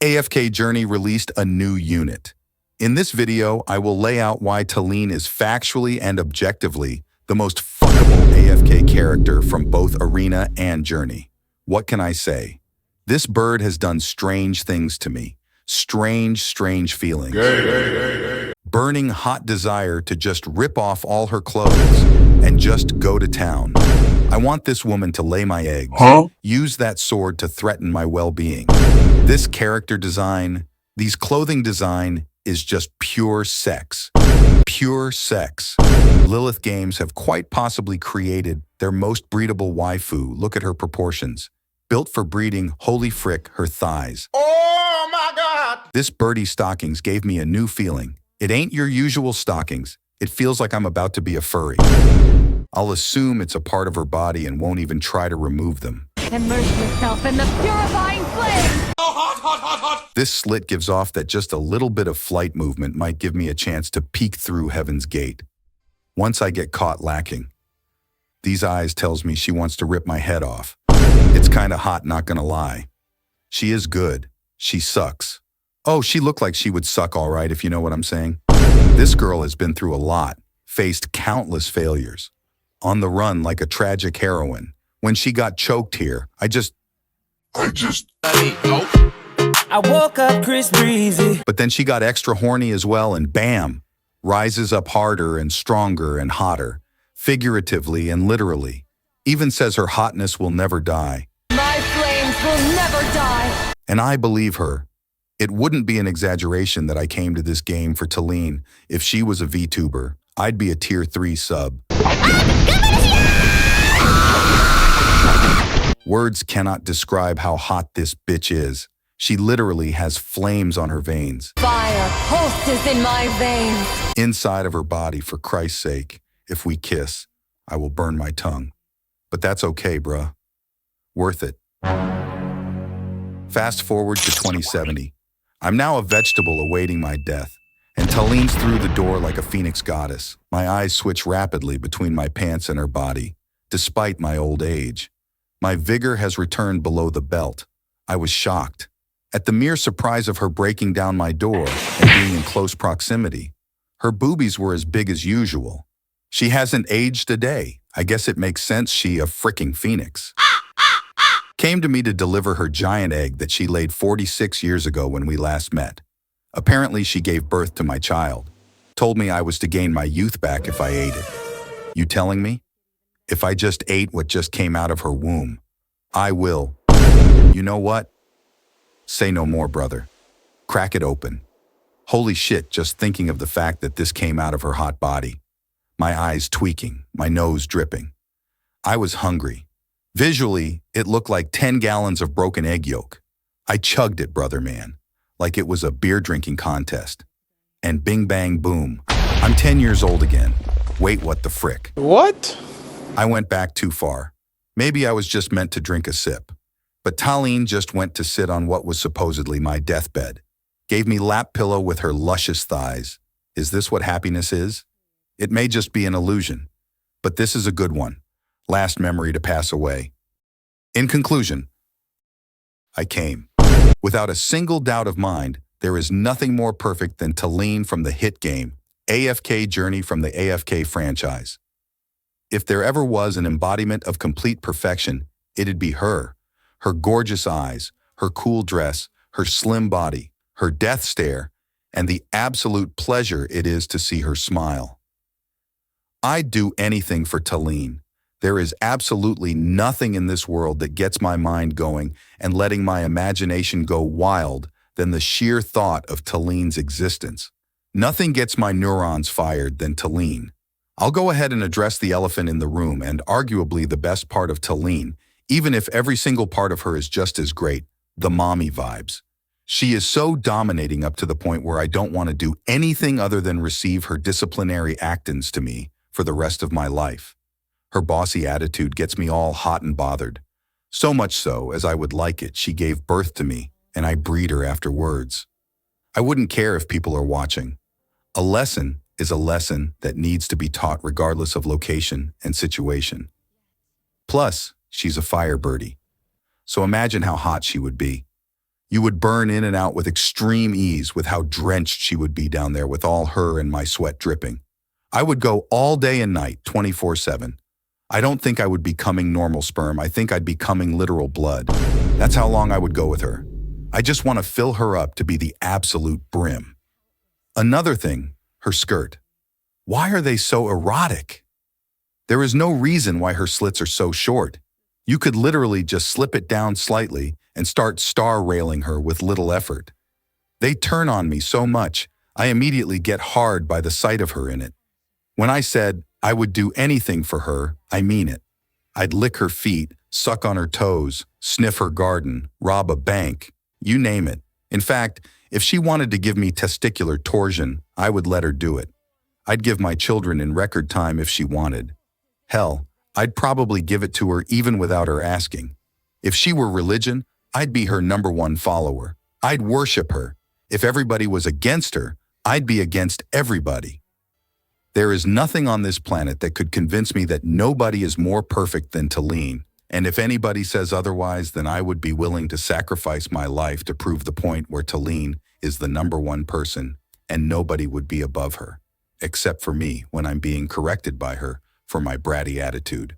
AFK Journey released a new unit. In this video, I will lay out why Talene is factually and objectively the most fuckable AFK character from both Arena and Journey. What can I say? This bird has done strange things to me. Strange feelings. Burning hot desire to just rip off all her clothes and just go to town. I want this woman to lay my eggs, use that sword to threaten my well-being. This character design, these clothing design is just pure sex. Pure sex. Lilith Games have quite possibly created their most breedable waifu. Look at her proportions. Built for breeding, holy frick, her thighs. Oh my God! This birdie stockings gave me a new feeling. It ain't your usual stockings. It feels like I'm about to be a furry. I'll assume it's a part of her body and won't even try to remove them. Immerse yourself in the purifying flame! Oh, hot! This slit gives off that just a little bit of flight movement might give me a chance to peek through Heaven's Gate. Once I get caught lacking. These eyes tells me she wants to rip my head off. It's kinda hot, not gonna lie. She is good. She sucks. Oh, she looked like she would suck all right, if you know what I'm saying. This girl has been through a lot, faced countless failures. On the run like a tragic heroine. When she got choked here, I woke up Chris Breezy. But then she got extra horny as well, and bam, rises up harder and stronger and hotter, figuratively and literally. Even says her hotness will never die. My flames will never die! And I believe her. It wouldn't be an exaggeration that I came to this game for Talene. If she was a VTuber, I'd be a tier 3 sub. Words cannot describe how hot this bitch is. She literally has flames on her veins. Fire pulses in my veins. Inside of her body, for Christ's sake. If we kiss, I will burn my tongue. But that's okay, bruh. Worth it. Fast forward to 2070. I'm now a vegetable awaiting my death, and Talene's through the door like a phoenix goddess. My eyes switch rapidly between my pants and her body, despite my old age. My vigor has returned below the belt. I was shocked at the mere surprise of her breaking down my door and being in close proximity. Her boobies were as big as usual. She hasn't aged a day. I guess it makes sense she a fricking phoenix. Came to me to deliver her giant egg that she laid 46 years ago when we last met. Apparently she gave birth to my child. Told me I was to gain my youth back if I ate it. You telling me? If I just ate what just came out of her womb, I will. You know what? Say no more, brother. Crack it open. Holy shit, just thinking of the fact that this came out of her hot body. My eyes tweaking, my nose dripping. I was hungry. Visually, it looked like 10 gallons of broken egg yolk. I chugged it, brother man, like it was a beer drinking contest. And bing bang boom, I'm 10 years old again. Wait, what the frick? What? I went back too far. Maybe I was just meant to drink a sip. But Talene just went to sit on what was supposedly my deathbed. Gave me lap pillow with her luscious thighs. Is this what happiness is? It may just be an illusion, but this is a good one. Last memory to pass away. In conclusion, I came. Without a single doubt of mind, there is nothing more perfect than Talene from the hit game, AFK Journey from the AFK franchise. If there ever was an embodiment of complete perfection, it'd be her. Her gorgeous eyes, her cool dress, her slim body, her death stare, and the absolute pleasure it is to see her smile. I'd do anything for Talene. There is absolutely nothing in this world that gets my mind going and letting my imagination go wild than the sheer thought of Talene's existence. Nothing gets my neurons fired than Talene. I'll go ahead and address the elephant in the room and arguably the best part of Talene, even if every single part of her is just as great, the mommy vibes. She is so dominating up to the point where I don't want to do anything other than receive her disciplinary actings to me for the rest of my life. Her bossy attitude gets me all hot and bothered. So much so, as I would like it, she gave birth to me, and I breed her afterwards. I wouldn't care if people are watching. A lesson is a lesson that needs to be taught regardless of location and situation. Plus, she's a fire birdie. So imagine how hot she would be. You would burn in and out with extreme ease with how drenched she would be down there with all her and my sweat dripping. I would go all day and night, 24/7. I don't think I would be coming normal sperm. I think I'd be coming literal blood. That's how long I would go with her. I just want to fill her up to be the absolute brim. Another thing, her skirt. Why are they so erotic? There is no reason why her slits are so short. You could literally just slip it down slightly and start star railing her with little effort. They turn on me so much, I immediately get hard by the sight of her in it. When I said I would do anything for her, I mean it. I'd lick her feet, suck on her toes, sniff her garden, rob a bank, you name it. In fact, if she wanted to give me testicular torsion, I would let her do it. I'd give my children in record time if she wanted. Hell, I'd probably give it to her even without her asking. If she were religion, I'd be her #1 follower. I'd worship her. If everybody was against her, I'd be against everybody. There is nothing on this planet that could convince me that nobody is more perfect than Talene, and if anybody says otherwise, then I would be willing to sacrifice my life to prove the point where Talene is the #1 person, and nobody would be above her, except for me when I'm being corrected by her for my bratty attitude.